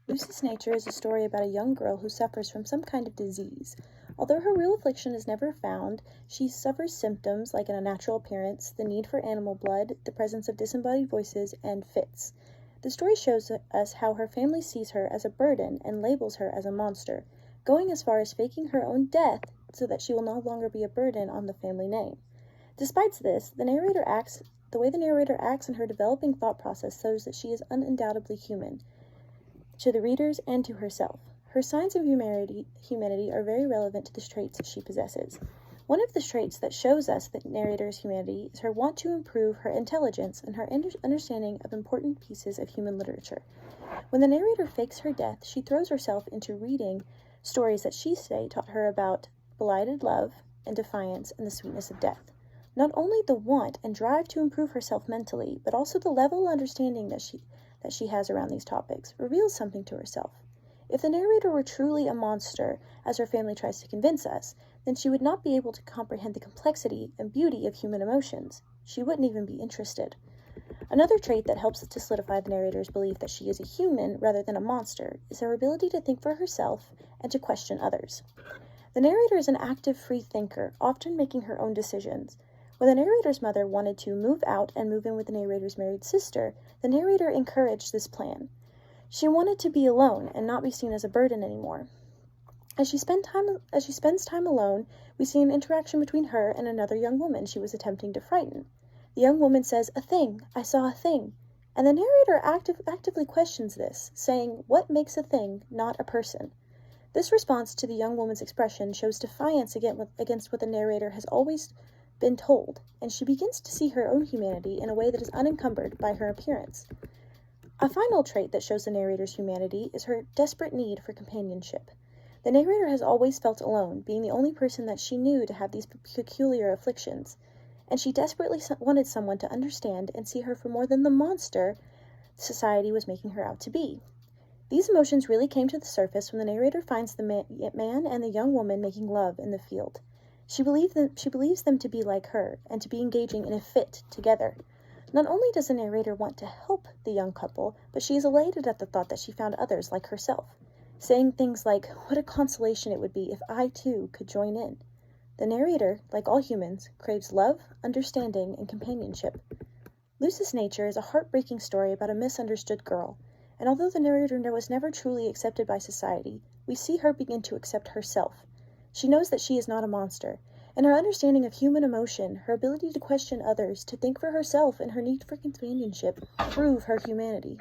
Lusus Naturae is a story about a young girl who suffers from some kind of disease. Although her real affliction is never found, she suffers symptoms like an unnatural appearance, the need for animal blood, the presence of disembodied voices, and fits. The story shows us how her family sees her as a burden and labels her as a monster, going as far as faking her own death so that she will no longer be a burden on the family name. Despite this, the way the narrator acts in her developing thought process shows that she is undoubtedly human, to the readers and to herself. Her signs of humanity are very relevant to the traits she possesses. One of the traits that shows us the narrator's humanity is her want to improve her intelligence and her understanding of important pieces of human literature. When the narrator fakes her death, she throws herself into reading stories that she taught her about blighted love and defiance and the sweetness of death. Not only the want and drive to improve herself mentally, but also the level of understanding that she has around these topics reveals something to herself. If the narrator were truly a monster, as her family tries to convince us, then she would not be able to comprehend the complexity and beauty of human emotions. She wouldn't even be interested. Another trait that helps to solidify the narrator's belief that she is a human rather than a monster is her ability to think for herself and to question others. The narrator is an active free thinker, often making her own decisions. When the narrator's mother wanted to move out and move in with the narrator's married sister, the narrator encouraged this plan. She wanted to be alone and not be seen as a burden anymore. As she spends time alone, we see an interaction between her and another young woman she was attempting to frighten. The young woman says, "A thing, I saw a thing," and the narrator actively questions this, saying, "What makes a thing, not a person?" This response to the young woman's expression shows defiance against what the narrator has always been told, and she begins to see her own humanity in a way that is unencumbered by her appearance. A final trait that shows the narrator's humanity is her desperate need for companionship. The narrator has always felt alone, being the only person that she knew to have these peculiar afflictions, and she desperately wanted someone to understand and see her for more than the monster society was making her out to be. These emotions really came to the surface when the narrator finds the man and the young woman making love in the field. She believes them to be like her and to be engaging in a fit together. Not only does the narrator want to help the young couple, but she is elated at the thought that she found others like herself, saying things like, "What a consolation it would be if I too could join in." The narrator, like all humans, craves love, understanding, and companionship. Lusus Naturae is a heartbreaking story about a misunderstood girl, and although the narrator was never truly accepted by society, we see her begin to accept herself. She knows that she is not a monster, and her understanding of human emotion, her ability to question others, to think for herself, and her need for companionship prove her humanity.